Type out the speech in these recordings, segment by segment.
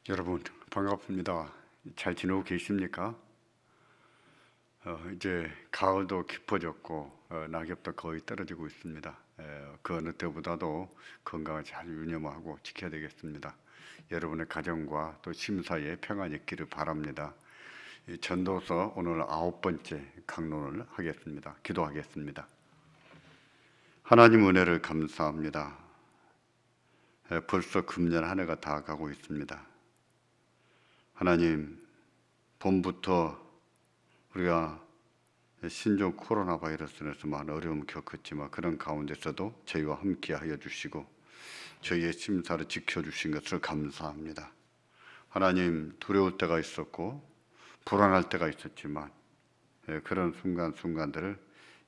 여러분 반갑습니다. 잘 지내고 계십니까? 이제 가을도 깊어졌고 낙엽도 거의 떨어지고 있습니다. 그 어느 때보다도 건강을 잘 유념하고 지켜야 되겠습니다. 여러분의 가정과 또 심사에 평안이 있기를 바랍니다. 이 전도서 오늘 9번째 강론을 하겠습니다. 기도하겠습니다. 하나님 은혜를 감사합니다. 벌써 금년 한 해가 다 가고 있습니다. 하나님, 봄부터 우리가 신종 코로나 바이러스로 인해서 많은 어려움을 겪었지만 그런 가운데서도 저희와 함께 하여 주시고 저희의 심사를 지켜주신 것을 감사합니다. 하나님, 두려울 때가 있었고 불안할 때가 있었지만 그런 순간순간들을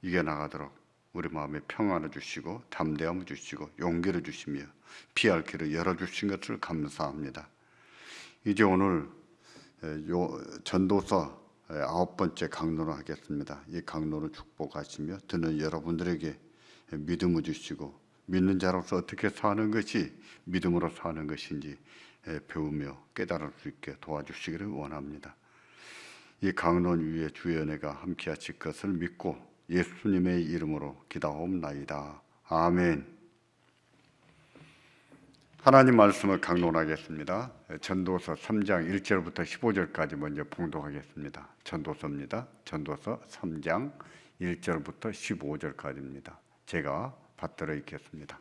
이겨나가도록 우리 마음에 평안을 주시고 담대함을 주시고 용기를 주시며 피할 길을 열어주신 것을 감사합니다. 이제 오늘 전도서 9번째 강론을 하겠습니다. 이 강론을 축복하시며 듣는 여러분들에게 믿음을 주시고 믿는 자로서 어떻게 사는 것이 믿음으로 사는 것인지 배우며 깨달을 수 있게 도와주시기를 원합니다. 이 강론 위에 주의 은혜가 함께 하실 것을 믿고 예수님의 이름으로 기도하옵나이다. 아멘. 하나님 말씀을 강론하겠습니다. 전도서 3장 1절부터 15절까지 먼저 봉독하겠습니다. 전도서입니다. 전도서 3장 1절부터 15절까지입니다. 제가 받들어 읽겠습니다.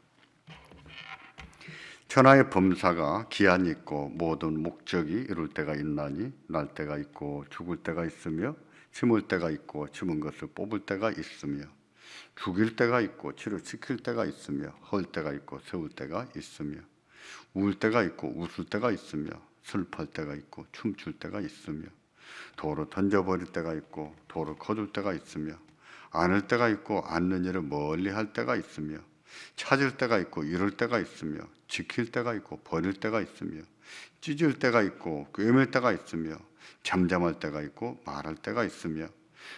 천하의 범사가 기한이 있고 모든 목적이 이룰 때가 있나니 날 때가 있고 죽을 때가 있으며 심을 때가 있고 심은 것을 뽑을 때가 있으며 죽일 때가 있고 치료시킬 때가 있으며 헐 때가 있고 세울 때가 있으며 울 때가 있고 웃을 때가 있으며 슬퍼할 때가 있고 춤출 때가 있으며 돌을 던져버릴 때가 있고 돌을 거둘 때가 있으며 안을 때가 있고 않는 일을 멀리 할 때가 있으며 찾을 때가 있고 잃을 때가 있으며 지킬 때가 있고 버릴 때가 있으며 찢을 때가 있고 꿰맬 때가 있으며 잠잠할 때가 있고 말할 때가 있으며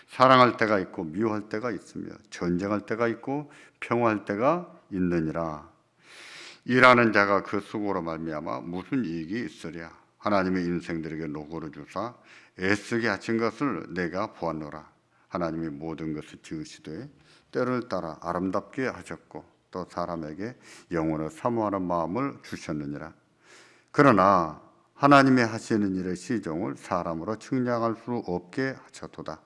사랑할 때가 있고 미워할 때가 있으며 전쟁할 때가 있고 평화할 때가 있느니라. 일하는 자가 그 수고로 말미암아 무슨 이익이 있으랴. 하나님의 인생들에게 노고를 주사 애쓰게 하신 것을 내가 보았노라. 하나님이 모든 것을 지으시되 때를 따라 아름답게 하셨고 또 사람에게 영혼을 사모하는 마음을 주셨느니라. 그러나 하나님이 하시는 일의 시종을 사람으로 측량할 수 없게 하셨도다.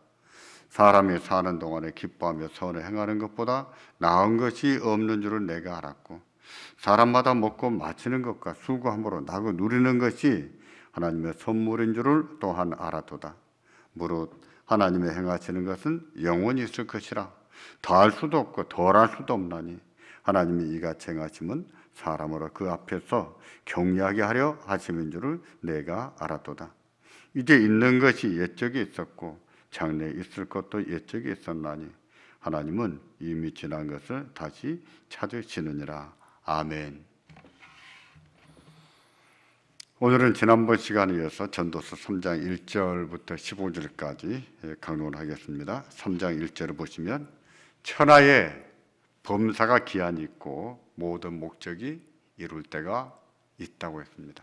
사람이 사는 동안에 기뻐하며 선을 행하는 것보다 나은 것이 없는 줄을 내가 알았고 사람마다 먹고 마시는 것과 수고함으로 나고 누리는 것이 하나님의 선물인 줄을 또한 알았도다. 무릇 하나님의 행하시는 것은 영원히 있을 것이라. 더할 수도 없고 덜할 수도 없나니 하나님이 이같이 행하심은 사람으로 그 앞에서 경외하게 하려 하심인 줄을 내가 알았도다. 이제 있는 것이 옛적에 있었고 장래에 있을 것도 옛적에 있었나니 하나님은 이미 지난 것을 다시 찾으시느니라. 아멘. 오늘은 지난번 시간에 이어서 전도서 3장 1절부터 15절까지 강론하겠습니다. 3장 1절을 보시면 천하에 범사가 기한이 있고 모든 목적이 이룰 때가 있다고 했습니다.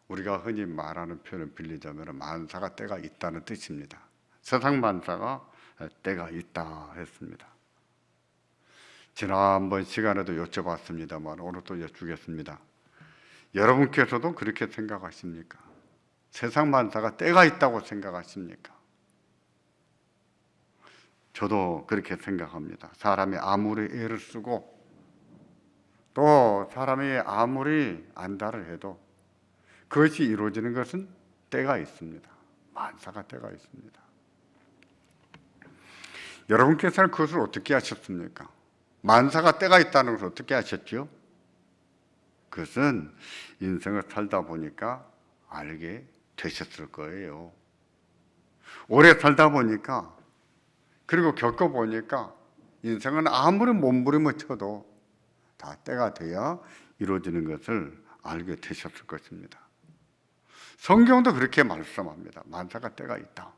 우리가 흔히 말하는 표현을 빌리자면 만사가 때가 있다는 뜻입니다. 세상 만사가 때가 있다 했습니다. 지난번 시간에도 여쭤봤습니다만 오늘 또 여쭈겠습니다. 여러분께서도 그렇게 생각하십니까? 세상 만사가 때가 있다고 생각하십니까? 저도 그렇게 생각합니다. 사람이 아무리 애를 쓰고 또 사람이 아무리 안달을 해도 그것이 이루어지는 것은 때가 있습니다. 만사가 때가 있습니다. 여러분께서는 그것을 어떻게 하셨습니까? 만사가 때가 있다는 것을 어떻게 하셨죠? 그것은 인생을 살다 보니까 알게 되셨을 거예요. 오래 살다 보니까 그리고 겪어보니까 인생은 아무리 몸부림을 쳐도 다 때가 돼야 이루어지는 것을 알게 되셨을 것입니다. 성경도 그렇게 말씀합니다. 만사가 때가 있다.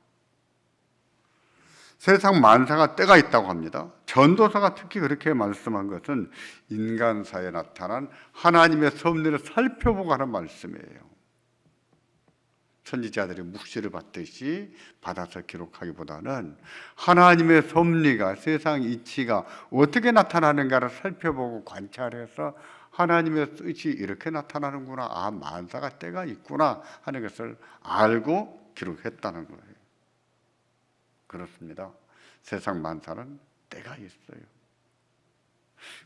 세상 만사가 때가 있다고 합니다. 전도서가 특히 그렇게 말씀한 것은 인간사에 나타난 하나님의 섭리를 살펴보고 하는 말씀이에요. 선지자들이 묵시를 받듯이 받아서 기록하기보다는 하나님의 섭리가, 세상 이치가 어떻게 나타나는가를 살펴보고 관찰해서 하나님의 뜻이 이렇게 나타나는구나, 아, 만사가 때가 있구나 하는 것을 알고 기록했다는 거예요. 그렇습니다. 세상 만사는 때가 있어요.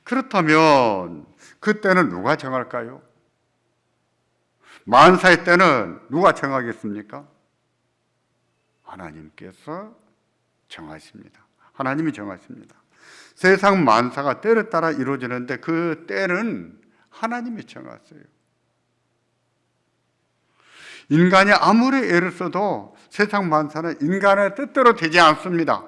그렇다면 그때는 누가 정할까요? 만사의 때는 누가 정하겠습니까? 하나님께서 정하십니다. 하나님이 정하십니다. 세상 만사가 때를 따라 이루어지는데 그 때는 하나님이 정하세요. 인간이 아무리 애를 써도 세상 만사는 인간의 뜻대로 되지 않습니다.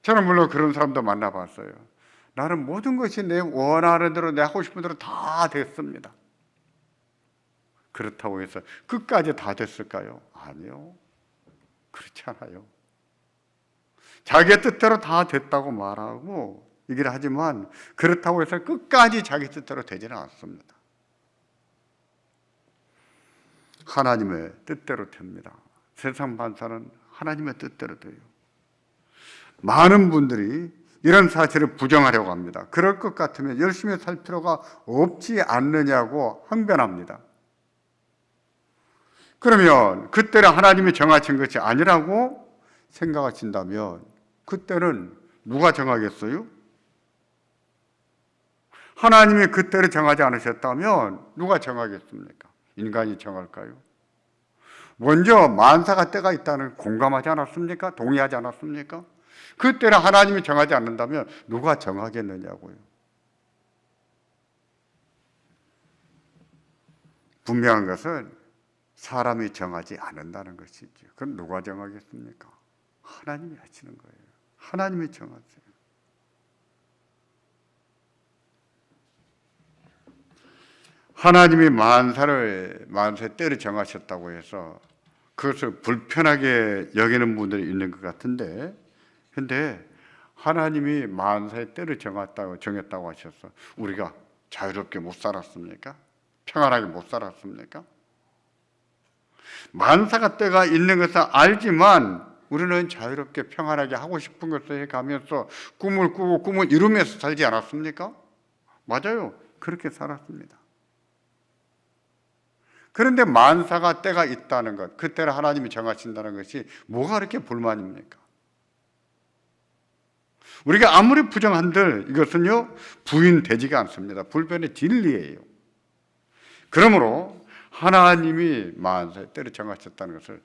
저는 물론 그런 사람도 만나봤어요. 나는 모든 것이 내 원하는 대로, 내 하고 싶은 대로 다 됐습니다. 그렇다고 해서 끝까지 다 됐을까요? 아니요. 그렇지 않아요. 자기의 뜻대로 다 됐다고 말하고 얘기를 하지만 그렇다고 해서 끝까지 자기 뜻대로 되지는 않습니다. 하나님의 뜻대로 됩니다. 세상 만사는 하나님의 뜻대로 돼요. 많은 분들이 이런 사실을 부정하려고 합니다. 그럴 것 같으면 열심히 살 필요가 없지 않느냐고 항변합니다. 그러면 그때는 하나님이 정하신 것이 아니라고 생각하신다면 그때는 누가 정하겠어요? 하나님이 그때를 정하지 않으셨다면 누가 정하겠습니까? 인간이 정할까요? 먼저 만사가 때가 있다는 공감하지 않았습니까? 동의하지 않았습니까? 그때는 하나님이 정하지 않는다면 누가 정하겠느냐고요. 분명한 것은 사람이 정하지 않는다는 것이죠. 그럼 누가 정하겠습니까? 하나님이 하시는 거예요. 하나님이 정하세요. 하나님이 만사의 때를 정하셨다고 해서 그것을 불편하게 여기는 분들이 있는 것 같은데, 근데 하나님이 만사의 때를 정했다고 하셔서 우리가 자유롭게 못 살았습니까? 평안하게 못 살았습니까? 만사가 때가 있는 것을 알지만 우리는 자유롭게 평안하게 하고 싶은 것을 해가면서 꿈을 꾸고 꿈을 이루면서 살지 않았습니까? 맞아요. 그렇게 살았습니다. 그런데 만사가 때가 있다는 것, 그때를 하나님이 정하신다는 것이 뭐가 그렇게 불만입니까? 우리가 아무리 부정한들 이것은요 부인되지가 않습니다. 불변의 진리예요. 그러므로 하나님이 만사의 때를 정하셨다는 것을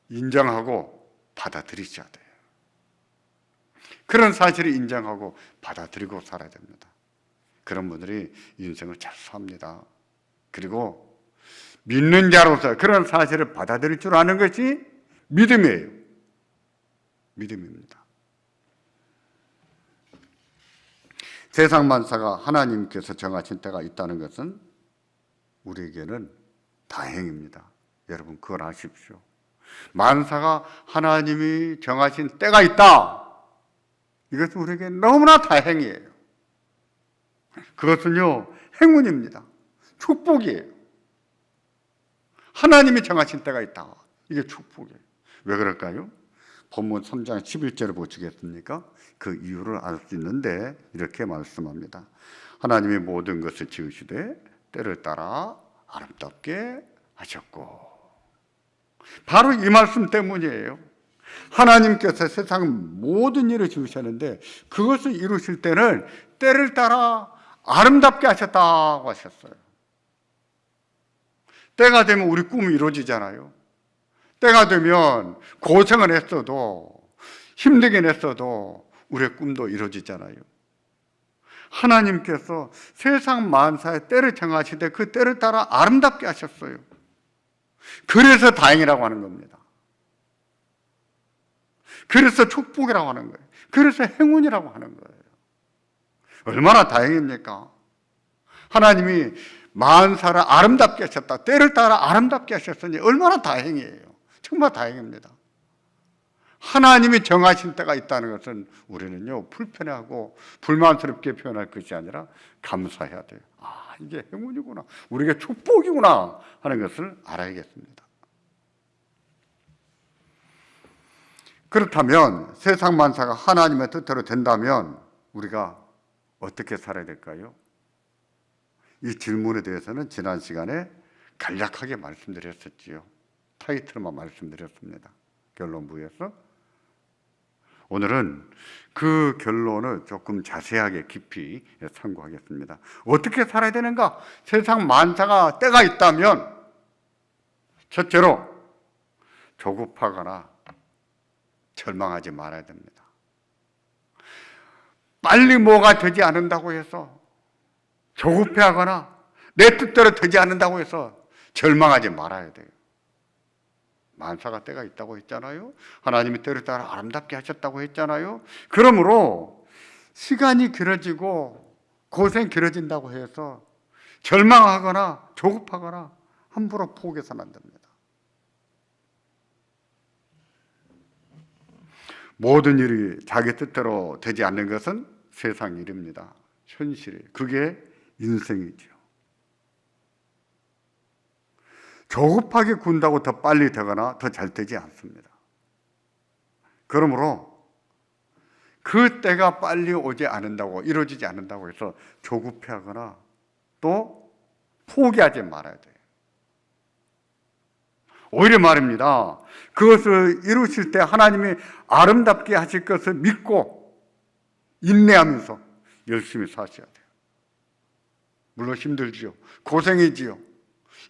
인정하고 받아들이셔야 돼요. 그런 사실을 인정하고 받아들이고 살아야 됩니다. 그런 분들이 인생을 잘 삽니다. 그리고 믿는 자로서 그런 사실을 받아들일 줄 아는 것이 믿음이에요. 믿음입니다. 세상 만사가 하나님께서 정하신 때가 있다는 것은 우리에게는 다행입니다. 여러분 그걸 아십시오. 만사가 하나님이 정하신 때가 있다. 이것은 우리에게 너무나 다행이에요. 그것은요 행운입니다. 축복이에요. 하나님이 정하신 때가 있다. 이게 축복이에요. 왜 그럴까요? 본문 3장 11절을 보시겠습니까? 그 이유를 알 수 있는데 이렇게 말씀합니다. 하나님이 모든 것을 지으시되 때를 따라 아름답게 하셨고. 바로 이 말씀 때문이에요. 하나님께서 세상 모든 일을 지으셨는데 그것을 이루실 때는 때를 따라 아름답게 하셨다고 하셨어요. 때가 되면 우리 꿈이 이루어지잖아요. 때가 되면 고생을 했어도 힘들긴 했어도 우리의 꿈도 이루어지잖아요. 하나님께서 세상 만사의 때를 정하시되 그 때를 따라 아름답게 하셨어요. 그래서 다행이라고 하는 겁니다. 그래서 축복이라고 하는 거예요. 그래서 행운이라고 하는 거예요. 얼마나 다행입니까? 하나님이 만사를 아름답게 하셨다. 때를 따라 아름답게 하셨으니 얼마나 다행이에요. 정말 다행입니다. 하나님이 정하신 때가 있다는 것은 우리는요 불편하고 불만스럽게 표현할 것이 아니라 감사해야 돼요. 아, 이게 행운이구나, 우리에게 축복이구나 하는 것을 알아야겠습니다. 그렇다면 세상 만사가 하나님의 뜻대로 된다면 우리가 어떻게 살아야 될까요? 이 질문에 대해서는 지난 시간에 간략하게 말씀드렸었지요. 타이틀만 말씀드렸습니다. 결론부에서. 오늘은 그 결론을 조금 자세하게 깊이 참고하겠습니다. 어떻게 살아야 되는가? 세상 만사가 때가 있다면 첫째로 조급하거나 절망하지 말아야 됩니다. 빨리 뭐가 되지 않는다고 해서 조급해하거나 내 뜻대로 되지 않는다고 해서 절망하지 말아야 돼요. 만사가 때가 있다고 했잖아요. 하나님이 때를 따라 아름답게 하셨다고 했잖아요. 그러므로 시간이 길어지고 고생 길어진다고 해서 절망하거나 조급하거나 함부로 포기해서는 안 됩니다. 모든 일이 자기 뜻대로 되지 않는 것은 세상 일입니다. 현실이. 그게 인생이죠. 조급하게 군다고 더 빨리 되거나 더 잘 되지 않습니다. 그러므로 그 때가 빨리 오지 않는다고, 이루어지지 않는다고 해서 조급해하거나 또 포기하지 말아야 돼요. 오히려 말입니다. 그것을 이루실 때 하나님이 아름답게 하실 것을 믿고 인내하면서 열심히 사셔야 돼요. 물론 힘들지요. 고생이지요.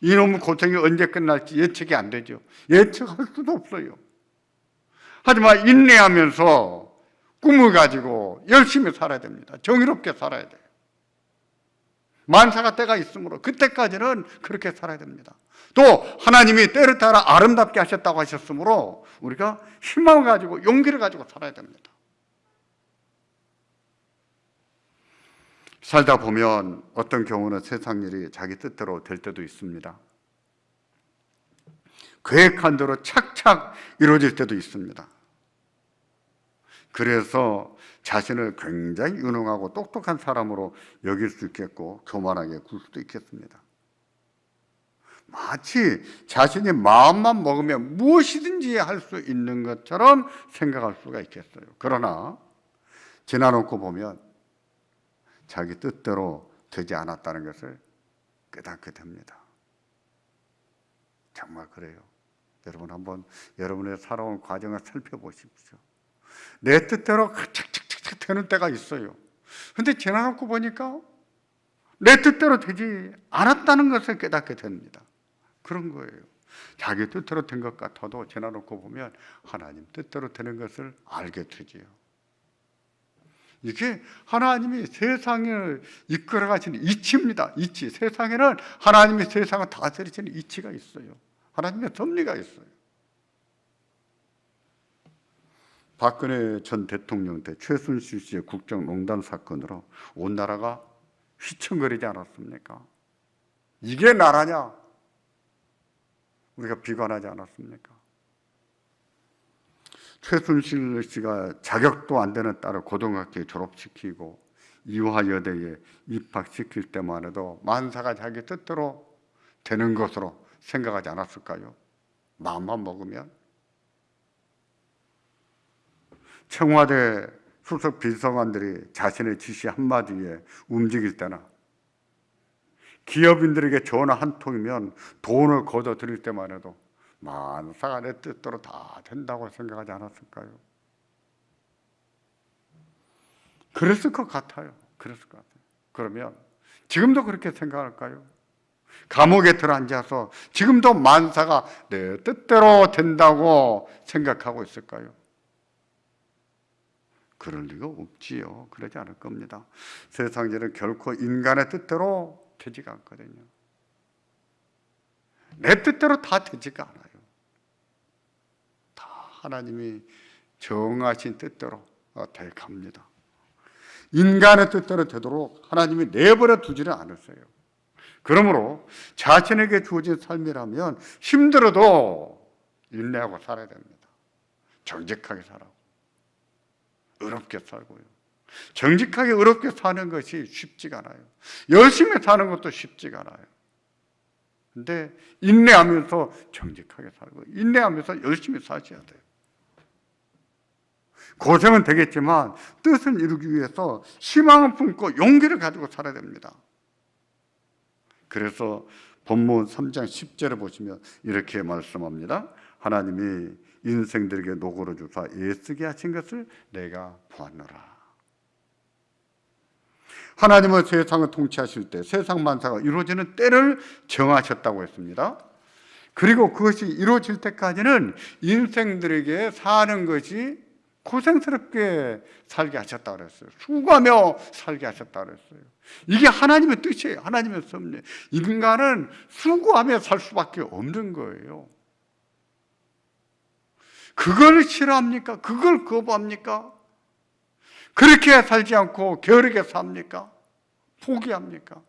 이놈의 고생이 언제 끝날지 예측이 안 되죠. 예측할 수도 없어요. 하지만 인내하면서 꿈을 가지고 열심히 살아야 됩니다. 정의롭게 살아야 돼요. 만사가 때가 있으므로 그때까지는 그렇게 살아야 됩니다. 또 하나님이 때를 따라 아름답게 하셨다고 하셨으므로 우리가 희망을 가지고 용기를 가지고 살아야 됩니다. 살다 보면 어떤 경우는 세상 일이 자기 뜻대로 될 때도 있습니다. 계획한 대로 착착 이루어질 때도 있습니다. 그래서 자신을 굉장히 유능하고 똑똑한 사람으로 여길 수 있겠고 교만하게 굴 수도 있겠습니다. 마치 자신이 마음만 먹으면 무엇이든지 할 수 있는 것처럼 생각할 수가 있겠어요. 그러나 지나놓고 보면 자기 뜻대로 되지 않았다는 것을 깨닫게 됩니다. 정말 그래요. 여러분 한번 여러분의 살아온 과정을 살펴보십시오. 내 뜻대로 착착착착 되는 때가 있어요. 그런데 지나놓고 보니까 내 뜻대로 되지 않았다는 것을 깨닫게 됩니다. 그런 거예요. 자기 뜻대로 된 것 같아도 지나놓고 보면 하나님 뜻대로 되는 것을 알게 되지요. 이게 하나님이 세상을 이끌어 가시는 이치입니다. 이치. 세상에는 하나님이 세상을 다스리시는 이치가 있어요. 하나님의 섭리가 있어요. 박근혜 전 대통령 때 최순실 씨의 국정농단 사건으로 온 나라가 휘청거리지 않았습니까? 이게 나라냐? 우리가 비관하지 않았습니까? 최순실 씨가 자격도 안 되는 딸을 고등학교에 졸업시키고 이화여대에 입학시킬 때만 해도 만사가 자기 뜻대로 되는 것으로 생각하지 않았을까요? 마음만 먹으면. 청와대 수석 비서관들이 자신의 지시 한마디에 움직일 때나 기업인들에게 전화 한 통이면 돈을 걷어들일 때만 해도 만사가 내 뜻대로 다 된다고 생각하지 않았을까요? 그랬을 것 같아요. 그랬을 것 같아요. 그러면 지금도 그렇게 생각할까요? 감옥에 들어앉아서 지금도 만사가 내 뜻대로 된다고 생각하고 있을까요? 그럴 리가 없지요. 그러지 않을 겁니다. 세상 일은 결코 인간의 뜻대로 되지가 않거든요. 내 뜻대로 다 되지가 않아요. 다 하나님이 정하신 뜻대로 돼 갑니다. 인간의 뜻대로 되도록 하나님이 내버려 두지를 않으세요. 그러므로 자신에게 주어진 삶이라면 힘들어도 인내하고 살아야 됩니다. 정직하게 살아고 의롭게 살고요. 정직하게 의롭게 사는 것이 쉽지가 않아요. 열심히 사는 것도 쉽지가 않아요. 근데 인내하면서 정직하게 살고 인내하면서 열심히 사셔야 돼요. 고생은 되겠지만 뜻을 이루기 위해서 희망을 품고 용기를 가지고 살아야 됩니다. 그래서 본문 3장 10절에 보시면 이렇게 말씀합니다. 하나님이 인생들에게 노고를 주사 애쓰게 하신 것을 내가 보았노라. 하나님은 세상을 통치하실 때 세상 만사가 이루어지는 때를 정하셨다고 했습니다. 그리고 그것이 이루어질 때까지는 인생들에게 사는 것이 고생스럽게 살게 하셨다고 그랬어요. 수고하며 살게 하셨다고 그랬어요. 이게 하나님의 뜻이에요. 하나님의 섭리. 인간은 수고하며 살 수밖에 없는 거예요. 그걸 싫어합니까? 그걸 거부합니까? 그렇게 살지 않고 게으르게 삽니까? 포기합니까?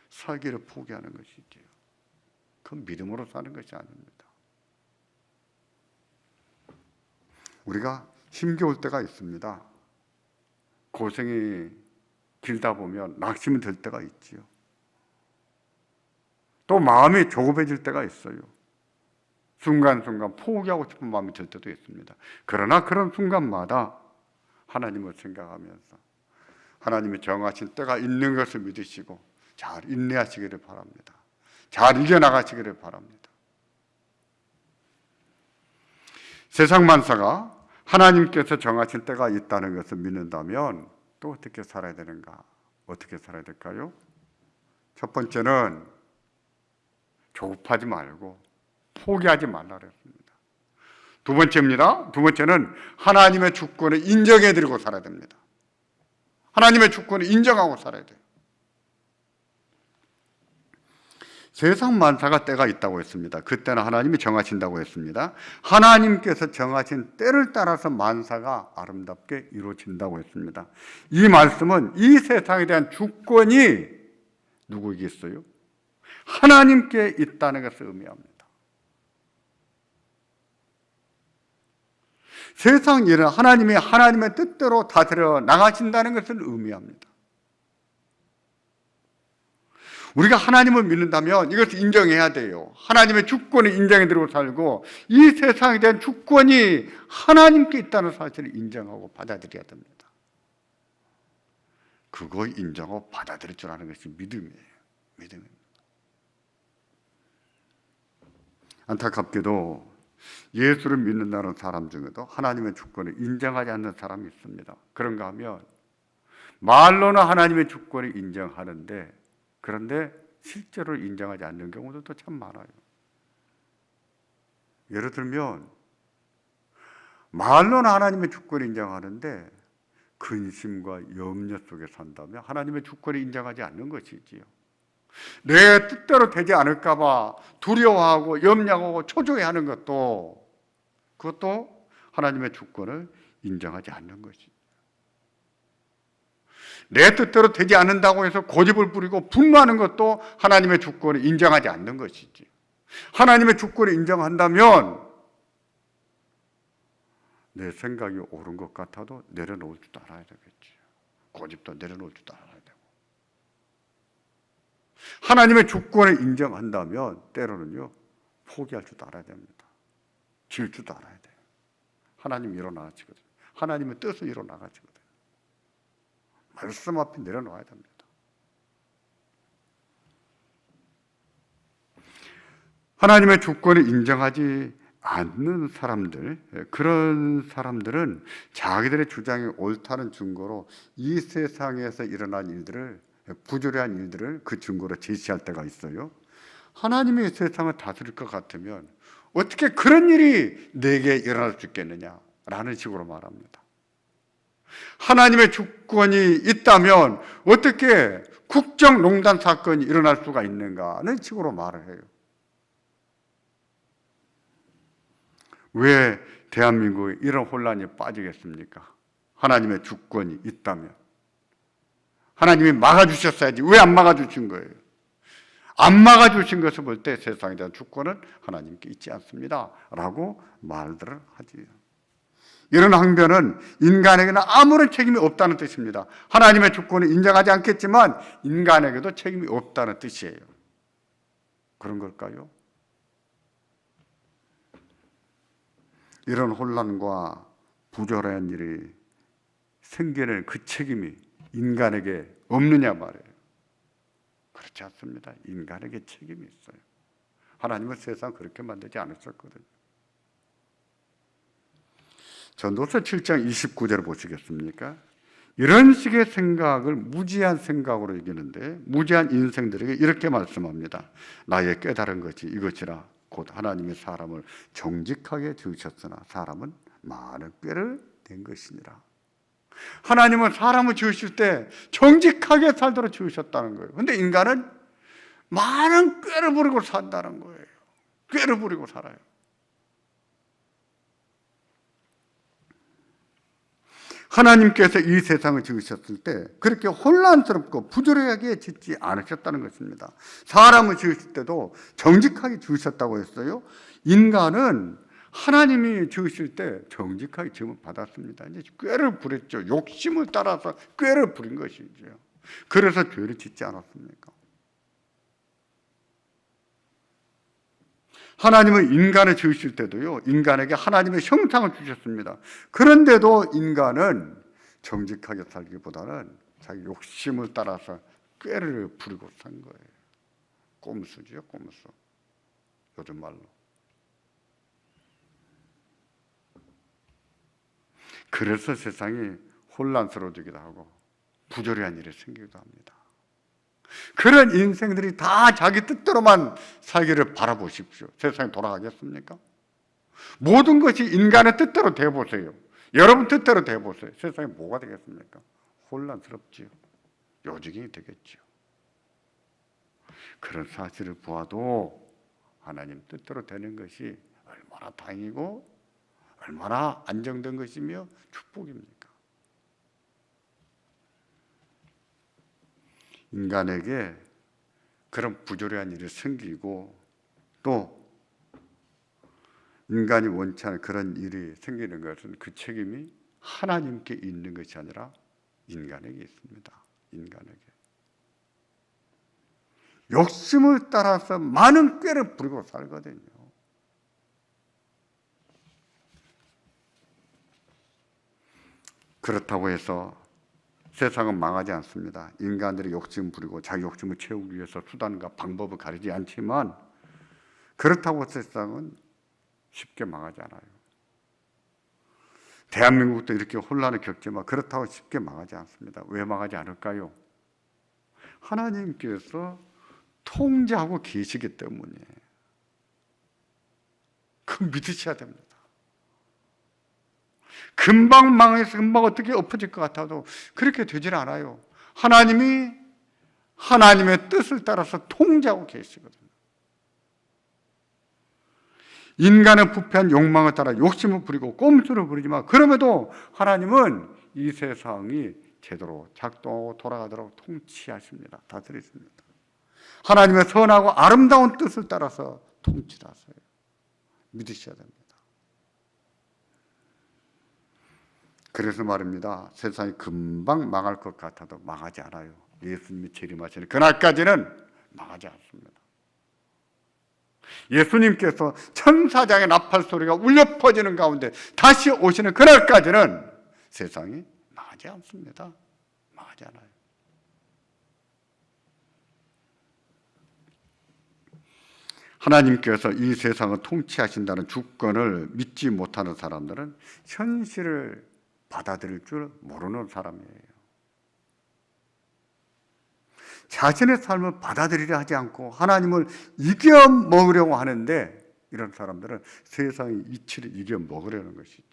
살기를 포기하는 것이지요. 그건 믿음으로 사는 것이 아닙니다. 우리가 힘겨울 때가 있습니다. 고생이 길다 보면 낙심이 들 때가 있지요. 또 마음이 조급해질 때가 있어요. 순간순간 포기하고 싶은 마음이 들 때도 있습니다. 그러나 그런 순간마다 하나님을 생각하면서 하나님이 정하신 때가 있는 것을 믿으시고 잘 인내하시기를 바랍니다. 잘 이겨나가시기를 바랍니다. 세상 만사가 하나님께서 정하신 때가 있다는 것을 믿는다면 또 어떻게 살아야 되는가? 어떻게 살아야 될까요? 첫 번째는 조급하지 말고 포기하지 말라 그랬습니다. 두 번째입니다. 두 번째는 하나님의 주권을 인정해드리고 살아야 됩니다. 하나님의 주권을 인정하고 살아야 돼요. 세상 만사가 때가 있다고 했습니다. 그때는 하나님이 정하신다고 했습니다. 하나님께서 정하신 때를 따라서 만사가 아름답게 이루어진다고 했습니다. 이 말씀은 이 세상에 대한 주권이 누구에게 있어요? 하나님께 있다는 것을 의미합니다. 세상 일은 하나님이 하나님의 뜻대로 다스려 나가신다는 것을 의미합니다. 우리가 하나님을 믿는다면 이것을 인정해야 돼요. 하나님의 주권을 인정해드리고 살고 이 세상에 대한 주권이 하나님께 있다는 사실을 인정하고 받아들여야 됩니다. 그거 인정하고 받아들일 줄 아는 것이 믿음이에요. 믿음입니다. 안타깝게도 예수를 믿는다는 사람 중에도 하나님의 주권을 인정하지 않는 사람이 있습니다. 그런가 하면 말로는 하나님의 주권을 인정하는데 그런데 실제로 인정하지 않는 경우도 참 많아요. 예를 들면 말로는 하나님의 주권을 인정하는데 근심과 염려 속에 산다면 하나님의 주권을 인정하지 않는 것이지요. 내 뜻대로 되지 않을까 봐 두려워하고 염려하고 초조해하는 것도 그것도 하나님의 주권을 인정하지 않는 것이죠. 내 뜻대로 되지 않는다고 해서 고집을 부리고 분노하는 것도 하나님의 주권을 인정하지 않는 것이지. 하나님의 주권을 인정한다면 내 생각이 옳은 것 같아도 내려놓을 줄 알아야 되겠지. 고집도 내려놓을 줄 알아야 되고. 하나님의 주권을 인정한다면 때로는요 포기할 줄 알아야 됩니다. 질 줄도 알아야 돼요. 하나님이 일어나시거든요. 하나님의 뜻을 일어나가시거든요. 말씀 앞에 내려놓아야 됩니다. 하나님의 주권을 인정하지 않는 사람들, 그런 사람들은 자기들의 주장이 옳다는 증거로 이 세상에서 일어난 일들을, 부조리한 일들을 그 증거로 제시할 때가 있어요. 하나님이 세상을 다스릴 것 같으면 어떻게 그런 일이 내게 일어날 수 있겠느냐라는 식으로 말합니다. 하나님의 주권이 있다면 어떻게 국정농단 사건이 일어날 수가 있는가는 식으로 말을 해요. 왜 대한민국에 이런 혼란이 빠지겠습니까? 하나님의 주권이 있다면. 하나님이 막아주셨어야지 왜 안 막아주신 거예요? 안 막아주신 것을 볼 때 세상에 대한 주권은 하나님께 있지 않습니다 라고 말들을 하지요. 이런 항변은 인간에게는 아무런 책임이 없다는 뜻입니다. 하나님의 주권을 인정하지 않겠지만 인간에게도 책임이 없다는 뜻이에요. 그런 걸까요? 이런 혼란과 부조리한 일이 생기는 그 책임이 인간에게 없느냐 말이에요. 그렇지 않습니다. 인간에게 책임이 있어요. 하나님은 세상 그렇게 만들지 않으셨거든요. 전도서 7장 29절을 보시겠습니까? 이런 식의 생각을 무지한 생각으로 여기는데 무지한 인생들에게 이렇게 말씀합니다. 나의 깨달은 것이 이것이라 곧 하나님의 사람을 정직하게 지으셨으나 사람은 많은 꾀를 낸 것이니라. 하나님은 사람을 지으실 때 정직하게 살도록 지으셨다는 거예요. 그런데 인간은 많은 꾀를 부리고 산다는 거예요. 꾀를 부리고 살아요. 하나님께서 이 세상을 지으셨을 때 그렇게 혼란스럽고 부조리하게 짓지 않으셨다는 것입니다. 사람을 지으실 때도 정직하게 지으셨다고 했어요. 인간은 하나님이 지으실 때 정직하게 지음을 받았습니다. 이제 꾀를 부렸죠. 욕심을 따라서 꾀를 부린 것이죠. 그래서 죄를 짓지 않았습니까? 하나님은 인간을 지으실 때도요, 인간에게 하나님의 형상을 주셨습니다. 그런데도 인간은 정직하게 살기보다는 자기 욕심을 따라서 꾀를 부리고 산 거예요. 꼼수죠, 꼼수. 요즘 말로. 그래서 세상이 혼란스러워지기도 하고 부조리한 일이 생기기도 합니다. 그런 인생들이 다 자기 뜻대로만 살기를 바라보십시오. 세상이 돌아가겠습니까? 모든 것이 인간의 뜻대로 돼보세요. 여러분 뜻대로 돼보세요. 세상이 뭐가 되겠습니까? 혼란스럽지요. 요지경이 되겠지요. 그런 사실을 보아도 하나님 뜻대로 되는 것이 얼마나 다행이고 얼마나 안정된 것이며 축복입니까? 인간에게 그런 부조리한 일이 생기고 또 인간이 원치 않은 그런 일이 생기는 것은 그 책임이 하나님께 있는 것이 아니라 인간에게 있습니다. 인간에게. 욕심을 따라서 많은 꾀를 부리고 살거든요. 그렇다고 해서 세상은 망하지 않습니다. 인간들이 욕심 부리고 자기 욕심을 채우기 위해서 수단과 방법을 가리지 않지만 그렇다고 세상은 쉽게 망하지 않아요. 대한민국도 이렇게 혼란을 겪지만 그렇다고 쉽게 망하지 않습니다. 왜 망하지 않을까요? 하나님께서 통제하고 계시기 때문에 그 믿으셔야 됩니다. 금방 망해서 금방 어떻게 엎어질 것 같아도 그렇게 되질 않아요. 하나님이 하나님의 뜻을 따라서 통제하고 계시거든요. 인간의 부패한 욕망을 따라 욕심을 부리고 꼼수를 부리지만 그럼에도 하나님은 이 세상이 제대로 작동하고 돌아가도록 통치하십니다. 다스리십니다. 하나님의 선하고 아름다운 뜻을 따라서 통치하세요. 믿으셔야 됩니다. 그래서 말입니다. 세상이 금방 망할 것 같아도 망하지 않아요. 예수님이 재림하시는 그날까지는 망하지 않습니다. 예수님께서 천사장의 나팔 소리가 울려 퍼지는 가운데 다시 오시는 그날까지는 세상이 망하지 않습니다. 망하지 않아요. 하나님께서 이 세상을 통치하신다는 주권을 믿지 못하는 사람들은 현실을 받아들일 줄 모르는 사람이에요. 자신의 삶을 받아들이려 하지 않고 하나님을 이겨 먹으려고 하는데 이런 사람들은 세상의 이치를 이겨 먹으려는 것이죠.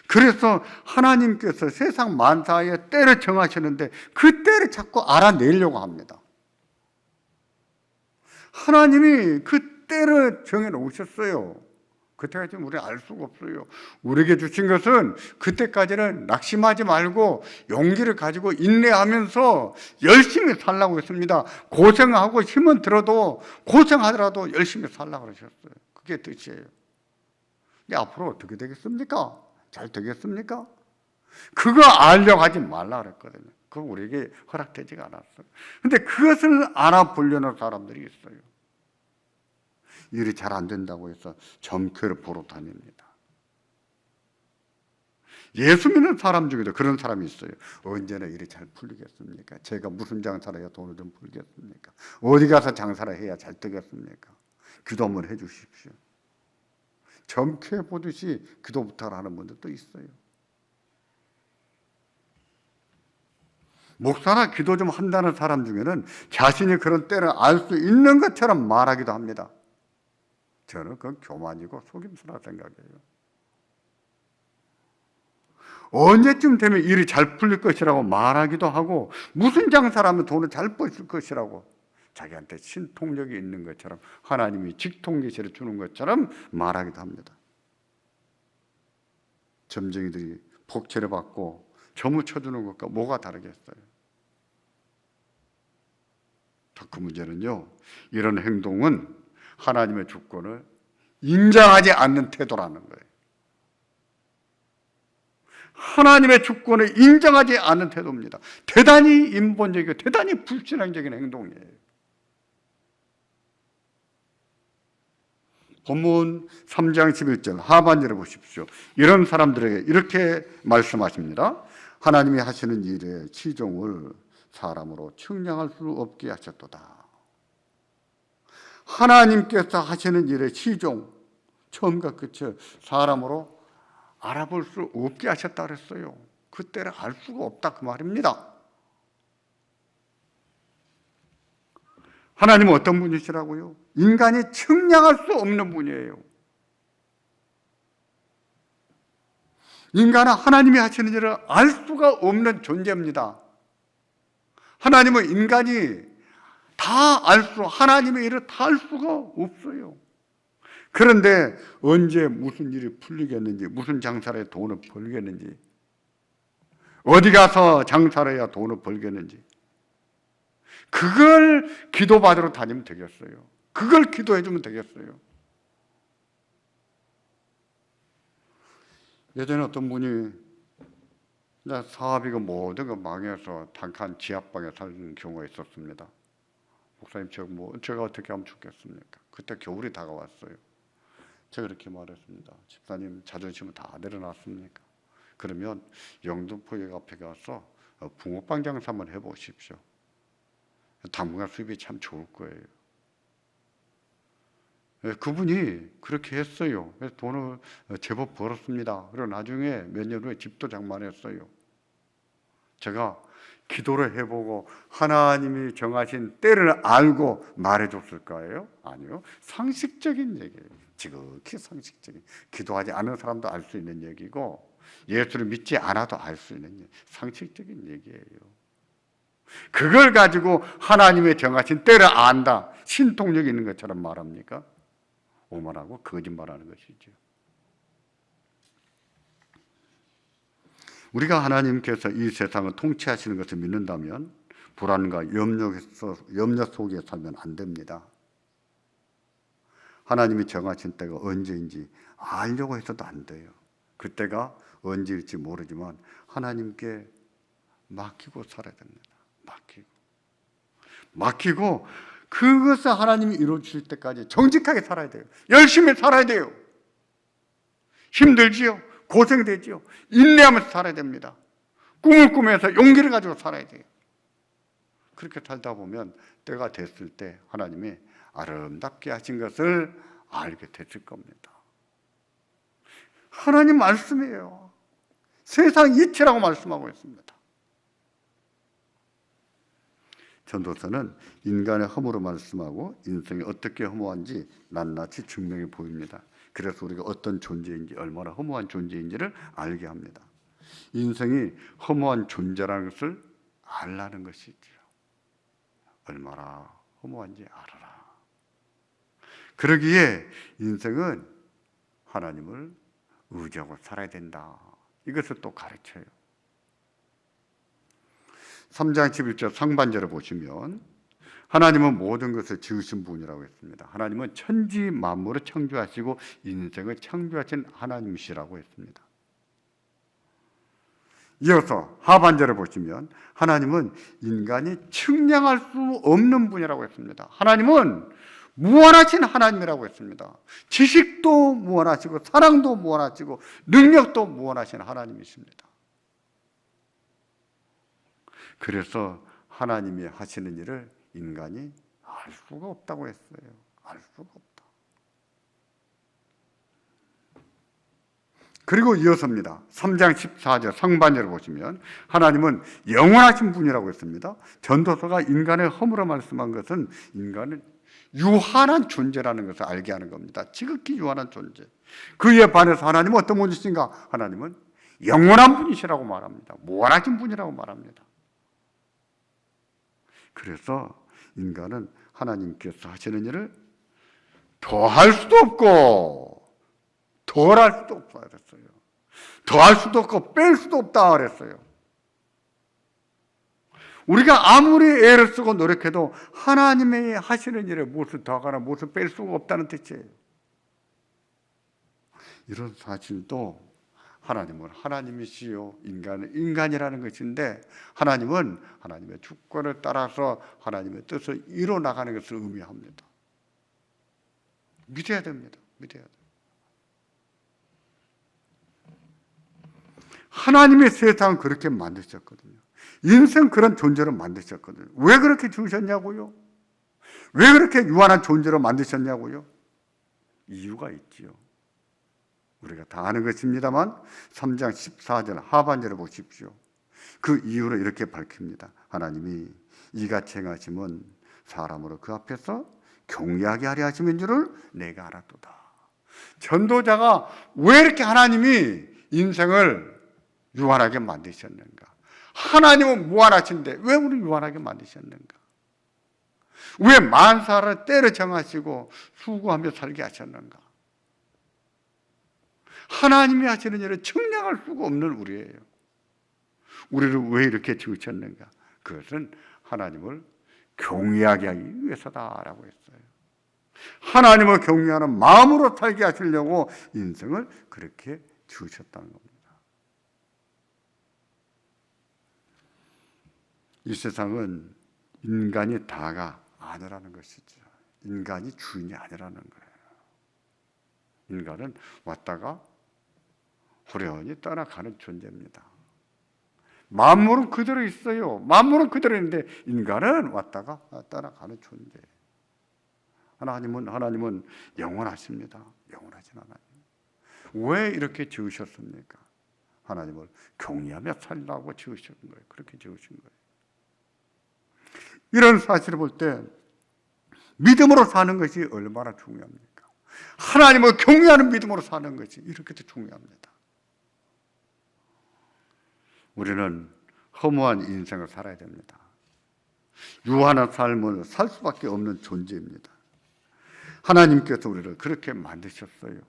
그래서 하나님께서 세상 만사의 때를 정하시는데 그 때를 자꾸 알아내려고 합니다. 하나님이 그 때를 정해놓으셨어요. 그때까지 우리는 알 수가 없어요. 우리에게 주신 것은 그때까지는 낙심하지 말고 용기를 가지고 인내하면서 열심히 살라고 했습니다. 고생하고 힘은 들어도 고생하더라도 열심히 살라고 그러셨어요. 그게 뜻이에요. 근데 앞으로 어떻게 되겠습니까? 잘 되겠습니까? 그거 알려고 하지 말라 그랬거든요. 그거 우리에게 허락되지가 않았어요. 근데 그것을 알아보려는 사람들이 있어요. 일이 잘 안 된다고 해서 점괘를 보러 다닙니다. 예수 믿는 사람 중에도 그런 사람이 있어요. 언제나 일이 잘 풀리겠습니까? 제가 무슨 장사를 해야 돈을 좀 벌겠습니까? 어디 가서 장사를 해야 잘 되겠습니까? 기도 한번 해 주십시오. 점괘 보듯이 기도 부탁을 하는 분들도 있어요. 목사나 기도 좀 한다는 사람 중에는 자신이 그런 때를 알 수 있는 것처럼 말하기도 합니다. 저는 그건 교만이고 속임수라 생각해요. 언제쯤 되면 일이 잘 풀릴 것이라고 말하기도 하고, 무슨 장사를 하면 돈을 잘 벌 것이라고 자기한테 신통력이 있는 것처럼, 하나님이 직통계시를 주는 것처럼 말하기도 합니다. 점쟁이들이 복채를 받고 점을 쳐주는 것과 뭐가 다르겠어요? 그 문제는요, 이런 행동은 하나님의 주권을 인정하지 않는 태도라는 거예요. 하나님의 주권을 인정하지 않는 태도입니다. 대단히 인본적이고 대단히 불신앙적인 행동이에요. 본문 3장 11절 하반절을 보십시오. 이런 사람들에게 이렇게 말씀하십니다. 하나님이 하시는 일의 시종을 사람으로 측량할 수 없게 하셨도다. 하나님께서 하시는 일의 시종, 처음과 끝을 사람으로 알아볼 수 없게 하셨다 그랬어요. 그때를 알 수가 없다 그 말입니다. 하나님은 어떤 분이시라고요? 인간이 측량할 수 없는 분이에요. 인간은 하나님이 하시는 일을 알 수가 없는 존재입니다. 하나님은 인간이 하나님의 일을 다 알 수가 없어요. 그런데 언제 무슨 일이 풀리겠는지, 무슨 장사를 해야 돈을 벌겠는지, 어디 가서 장사를 해야 돈을 벌겠는지, 그걸 기도받으러 다니면 되겠어요. 그걸 기도해 주면 되겠어요. 예전에 어떤 분이 사업이고 모든 거 망해서 단칸 지하방에 사는 경우가 있었습니다. 목사님, 제가 어떻게 하면 좋겠습니까? 그때 겨울이 다가왔어요. 제가 이렇게 말했습니다. 집사님, 자존심은 다 내려놨습니까? 그러면 영등포역 앞에 가서 붕어빵 장사 한번 해보십시오. 당분간 수입이 참 좋을 거예요. 그분이 그렇게 했어요. 그래서 돈을 제법 벌었습니다. 그리고 나중에 몇 년 후에 집도 장만했어요. 제가 기도를 해보고 하나님이 정하신 때를 알고 말해줬을까요? 아니요. 상식적인 얘기예요. 지극히 상식적인. 기도하지 않은 사람도 알 수 있는 얘기고, 예수를 믿지 않아도 알 수 있는 상식적인 얘기예요. 그걸 가지고 하나님의 정하신 때를 안다, 신통력이 있는 것처럼 말합니까? 오만하고 거짓말하는 것이죠. 우리가 하나님께서 이 세상을 통치하시는 것을 믿는다면 불안과 염려 속에 살면 안 됩니다. 하나님이 정하신 때가 언제인지 알려고 해서도 안 돼요. 그때가 언제일지 모르지만 하나님께 맡기고 살아야 됩니다. 맡기고 그것을 하나님이 이루어 주실 때까지 정직하게 살아야 돼요. 열심히 살아야 돼요. 힘들지요. 고생되지요. 인내하면서 살아야 됩니다. 꿈을 꾸면서 용기를 가지고 살아야 돼요. 그렇게 살다 보면 때가 됐을 때 하나님이 아름답게 하신 것을 알게 됐을 겁니다. 하나님 말씀이에요. 세상 이치라고 말씀하고 있습니다. 전도서는 인간의 허물을 말씀하고 인생이 어떻게 허무한지 낱낱이 증명해 보입니다. 그래서 우리가 어떤 존재인지, 얼마나 허무한 존재인지를 알게 합니다. 인생이 허무한 존재라는 것을 알라는 것이죠. 얼마나 허무한지 알아라. 그러기에 인생은 하나님을 의지하고 살아야 된다. 이것을 또 가르쳐요. 3장 11절 상반절을 보시면 하나님은 모든 것을 지으신 분이라고 했습니다. 하나님은 천지 만물을 창조하시고 인생을 창조하신 하나님이시라고 했습니다. 이어서 하반절을 보시면 하나님은 인간이 측량할 수 없는 분이라고 했습니다. 하나님은 무한하신 하나님이라고 했습니다. 지식도 무한하시고 사랑도 무한하시고 능력도 무한하신 하나님이십니다. 그래서 하나님이 하시는 일을 인간이 알 수가 없다고 했어요. 알 수가 없다. 그리고 이어서입니다. 3장 14절 상반절을 보시면 하나님은 영원하신 분이라고 했습니다. 전도서가 인간의 허물을 말씀한 것은 인간은 유한한 존재라는 것을 알게 하는 겁니다. 지극히 유한한 존재. 그에 반해서 하나님은 어떤 분이신가? 하나님은 영원한 분이시라고 말합니다. 무한하신 분이라고 말합니다. 그래서 인간은 하나님께서 하시는 일을 더할 수도 없고 덜할 수도 없다 그랬어요. 더할 수도 없고 뺄 수도 없다 그랬어요. 우리가 아무리 애를 쓰고 노력해도 하나님이 하시는 일에 무엇을 더하거나 무엇을 뺄 수가 없다는 뜻이에요. 이런 사실도 하나님은 하나님이시요 인간은 인간이라는 것인데 하나님은 하나님의 주권을 따라서 하나님의 뜻을 이뤄나가는 것을 의미합니다. 믿어야 됩니다. 믿어야 돼요. 하나님의 세상을 그렇게 만드셨거든요. 인생 그런 존재로 만드셨거든요. 왜 그렇게 지으셨냐고요? 왜 그렇게 유한한 존재로 만드셨냐고요? 이유가 있지요. 우리가 다 아는 것입니다만 3장 14절 하반절을 보십시오. 그 이유를 이렇게 밝힙니다. 하나님이 이같이 행하심은 사람으로 그 앞에서 경외하게 하려 하심인 줄을 내가 알았도다. 전도자가 왜 이렇게 하나님이 인생을 유한하게 만드셨는가? 하나님은 무한하신데 왜 우리 유한하게 만드셨는가? 왜 만사를 때려 정하시고 수고하며 살게 하셨는가? 하나님이 하시는 일을 측량할 수가 없는 우리예요. 우리를 왜 이렇게 지으셨는가? 그것은 하나님을 경외하게 하기 위해서다라고 했어요. 하나님을 경외하는 마음으로 살게 하시려고 인생을 그렇게 지으셨다는 겁니다. 이 세상은 인간이 다가 아니라는 것이죠. 인간이 주인이 아니라는 거예요. 인간은 왔다가 후련히 떠나가는 존재입니다. 만물은 그대로 있어요. 만물은 그대로 있는데 인간은 왔다가 떠나가는 존재예요. 하나님은 영원하십니다. 영원하신 하나님. 왜 이렇게 지으셨습니까? 하나님을 경외하며 살라고 지으신 거예요. 그렇게 지으신 거예요. 이런 사실을 볼 때 믿음으로 사는 것이 얼마나 중요합니까? 하나님을 경외하는 믿음으로 사는 것이 이렇게도 중요합니다. 우리는 허무한 인생을 살아야 됩니다. 유한한 삶을 살 수밖에 없는 존재입니다. 하나님께서 우리를 그렇게 만드셨어요.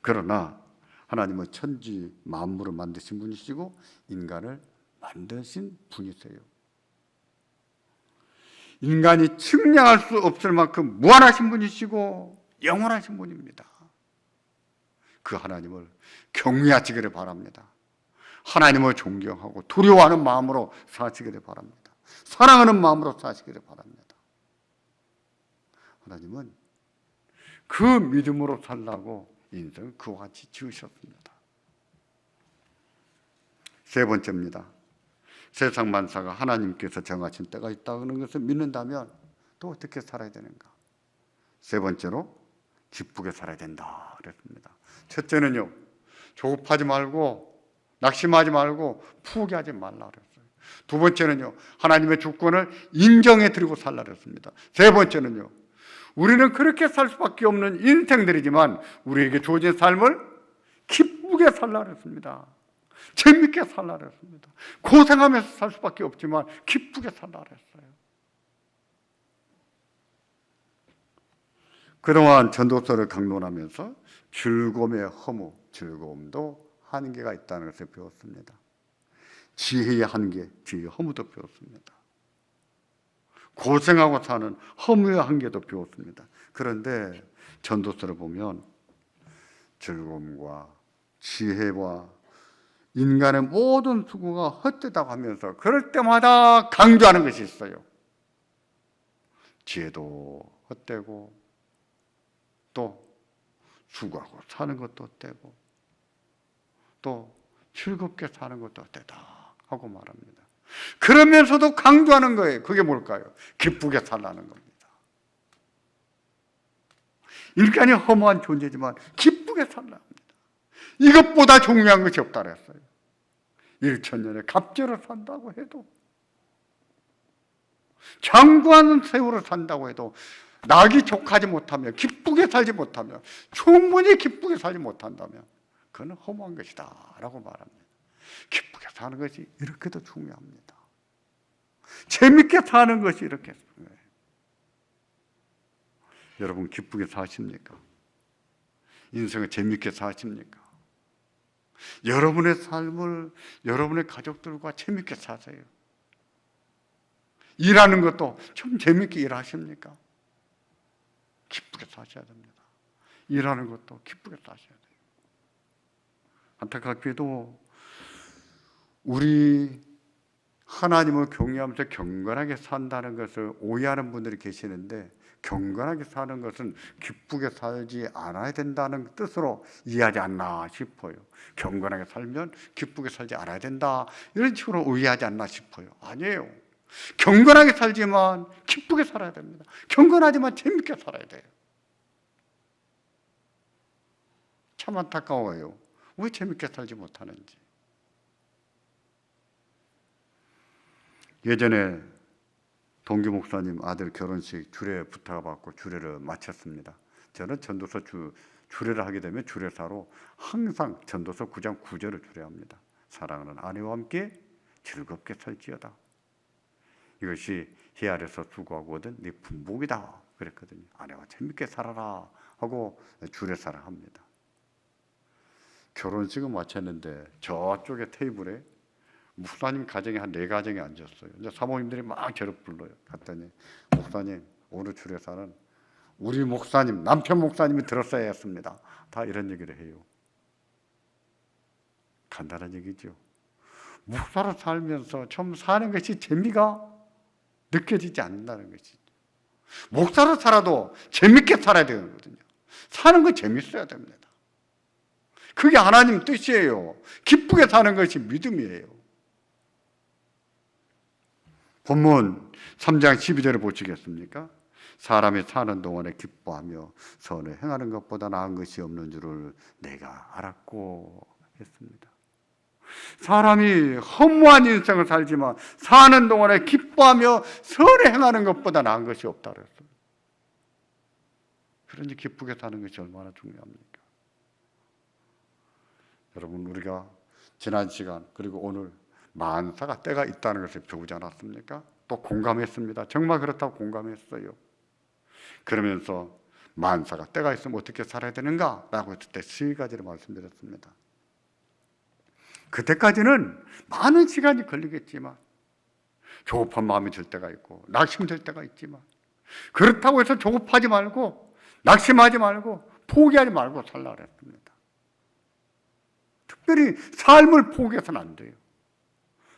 그러나 하나님은 천지 만물을 만드신 분이시고 인간을 만드신 분이세요. 인간이 측량할 수 없을 만큼 무한하신 분이시고 영원하신 분입니다. 그 하나님을 경외하시기를 바랍니다. 하나님을 존경하고 두려워하는 마음으로 사시기를 바랍니다. 사랑하는 마음으로 사시기를 바랍니다. 하나님은 그 믿음으로 살라고 인생을 그와 같이 지으셨습니다. 세 번째입니다. 세상 만사가 하나님께서 정하신 때가 있다는 것을 믿는다면 또 어떻게 살아야 되는가? 세 번째로 기쁘게 살아야 된다 그랬습니다. 첫째는요, 조급하지 말고 낙심하지 말고 포기하지 말라 그랬어요. 두 번째는요, 하나님의 주권을 인정해 드리고 살라 그랬습니다. 세 번째는요, 우리는 그렇게 살 수밖에 없는 인생들이지만 우리에게 주어진 삶을 기쁘게 살라 그랬습니다. 재밌게 살라 그랬습니다. 고생하면서 살 수밖에 없지만 기쁘게 살라 그랬어요. 그동안 전도서를 강론하면서 즐거움의 허무, 즐거움도 한계가 있다는 것을 배웠습니다. 지혜의 한계, 지혜의 허무도 배웠습니다. 고생하고 사는 허무의 한계도 비웠습니다. 그런데 전도서를 보면 즐거움과 지혜와 인간의 모든 수고가 헛되다고 하면서 그럴 때마다 강조하는 것이 있어요. 지혜도 헛되고 또 수고하고 사는 것도 헛되고 또 즐겁게 사는 것도 헛되다 하고 말합니다. 그러면서도 강조하는 거예요. 그게 뭘까요? 기쁘게 살라는 겁니다. 인간이 허무한 존재지만 기쁘게 살라 합니다. 이것보다 중요한 것이 없다 그랬어요. 1000년의 갑절을 산다고 해도, 장구하는 세월을 산다고 해도 낙이 족하지 못하며 기쁘게 살지 못하며 충분히 기쁘게 살지 못한다면 그건 허무한 것이다 라고 말합니다. 기쁘게 사는 것이 이렇게도 중요합니다. 재밌게 사는 것이 이렇게 중요해요. 여러분 기쁘게 사십니까? 인생을 재밌게 사십니까? 여러분의 삶을 여러분의 가족들과 재밌게 사세요. 일하는 것도 좀 재밌게 일하십니까? 기쁘게 사셔야 됩니다. 일하는 것도 기쁘게 사셔야 돼요. 안타깝게도 우리 하나님을 경외하면서 경건하게 산다는 것을 오해하는 분들이 계시는데, 경건하게 사는 것은 기쁘게 살지 않아야 된다는 뜻으로 이해하지 않나 싶어요. 경건하게 살면 기쁘게 살지 않아야 된다, 이런 식으로 오해하지 않나 싶어요. 아니에요. 경건하게 살지만 기쁘게 살아야 됩니다. 경건하지만 재밌게 살아야 돼요. 참 안타까워요. 왜 재밌게 살지 못하는지. 예전에 동기 목사님 아들 결혼식 주례 부탁받고 주례를 마쳤습니다. 저는 전도서 주례를 하게 되면 주례사로 항상 전도서 9장 9절을 주례합니다. 사랑하는 아내와 함께 즐겁게 살지어다. 이것이 해 아래서 수고하고 얻은 네 분복이다 그랬거든요. 아내와 재밌게 살아라 하고 주례사를 합니다. 결혼식을 마쳤는데 저쪽에 테이블에 목사님 가정이 한 4가정이 앉았어요. 이제 사모님들이 막 저를 불러요. 갔더니 목사님, 오늘 주례사는 우리 목사님, 남편 목사님이 들었어야 했습니다. 다 이런 얘기를 해요. 간단한 얘기죠. 목사로 살면서 좀 사는 것이 재미가 느껴지지 않는다는 것이죠. 목사로 살아도 재밌게 살아야 되거든요. 사는 건 재밌어야 됩니다. 그게 하나님 뜻이에요. 기쁘게 사는 것이 믿음이에요. 본문 3장 12절을 보시겠습니까? 사람이 사는 동안에 기뻐하며 선을 행하는 것보다 나은 것이 없는 줄을 내가 알았고 했습니다. 사람이 허무한 인생을 살지만 사는 동안에 기뻐하며 선을 행하는 것보다 나은 것이 없다 그랬어요. 그러니 기쁘게 사는 것이 얼마나 중요합니까? 여러분, 우리가 지난 시간 그리고 오늘 만사가 때가 있다는 것을 배우지 않았습니까? 또 공감했습니다. 정말 그렇다고 공감했어요. 그러면서 만사가 때가 있으면 어떻게 살아야 되는가? 라고 했을 때 3가지를 말씀드렸습니다. 그때까지는 많은 시간이 걸리겠지만, 조급한 마음이 들 때가 있고 낙심될 때가 있지만, 그렇다고 해서 조급하지 말고 낙심하지 말고 포기하지 말고 살라 그랬습니다. 특별히 삶을 포기해서는 안 돼요.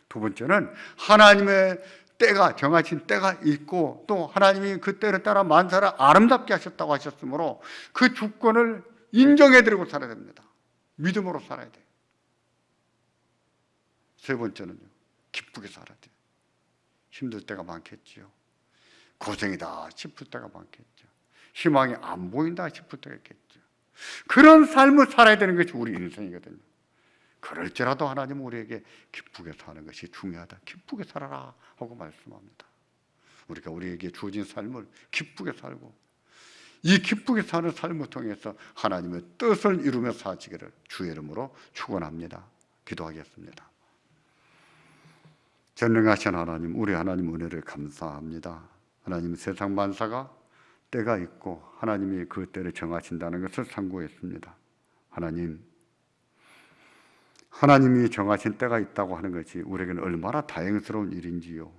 2번째는 하나님의 때가, 정하신 때가 있고 또 하나님이 그 때를 따라 만사를 아름답게 하셨다고 하셨으므로 그 주권을 인정해드리고 살아야 됩니다. 믿음으로 살아야 돼요. 3번째는요, 기쁘게 살아야 돼요. 힘들 때가 많겠지요. 고생이다 싶을 때가 많겠죠. 희망이 안 보인다 싶을 때가 있겠죠. 그런 삶을 살아야 되는 것이 우리 인생이거든요. 그럴지라도 하나님은 우리에게 기쁘게 사는 것이 중요하다. 기쁘게 살아라 하고 말씀합니다. 우리가 우리에게 주어진 삶을 기쁘게 살고 이 기쁘게 사는 삶을 통해서 하나님의 뜻을 이루며 사시기를 주의 이름으로 축원합니다. 기도하겠습니다. 전능하신 하나님, 우리 하나님 은혜를 감사합니다. 하나님, 세상 만사가 때가 있고 하나님이 그 때를 정하신다는 것을 상고했습니다. 하나님이 정하신 때가 있다고 하는 것이 우리에게는 얼마나 다행스러운 일인지요,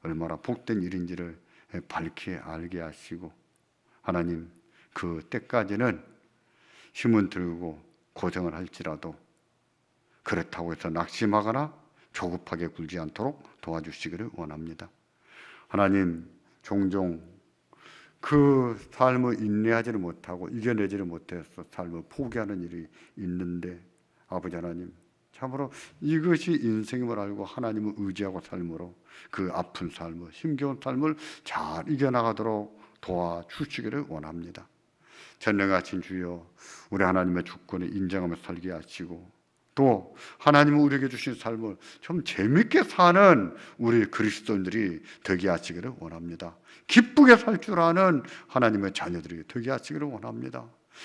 얼마나 복된 일인지를 밝히 알게 하시고 하나님 그 때까지는 힘은 들고 고생을 할지라도 그렇다고 해서 낙심하거나 조급하게 굴지 않도록 도와주시기를 원합니다. 하나님 종종 그 삶을 인내하지를 못하고 이겨내지를 못해서 삶을 포기하는 일이 있는데 아버지 하나님 참으로 이것이 인생임을 알고 하나님을 의지하고 삶으로 그 아픈 삶을 힘겨운 삶을 잘 이겨나가도록 도와주시기를 원합니다. 전능하신 주여 우리 하나님의 주권을 인정하며 살게 하시고 또 하나님은 우리에게 주신 삶을 좀 재밌게 사는 우리 그리스도인들이 되게 하시기를 원합니다. 기쁘게 살 줄 아는 하나님의 자녀들이 되게 하시기를 원합니다.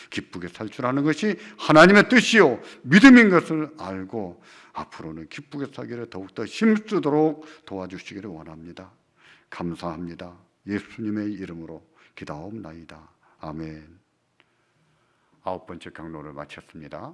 기쁘게 살 줄 아는 것이 하나님의 뜻이요 믿음인 것을 알고 앞으로는 기쁘게 살기를 더욱더 힘쓰도록 도와주시기를 원합니다. 감사합니다. 예수님의 이름으로 기도하옵나이다. 아멘. 9번째 강론을 마쳤습니다.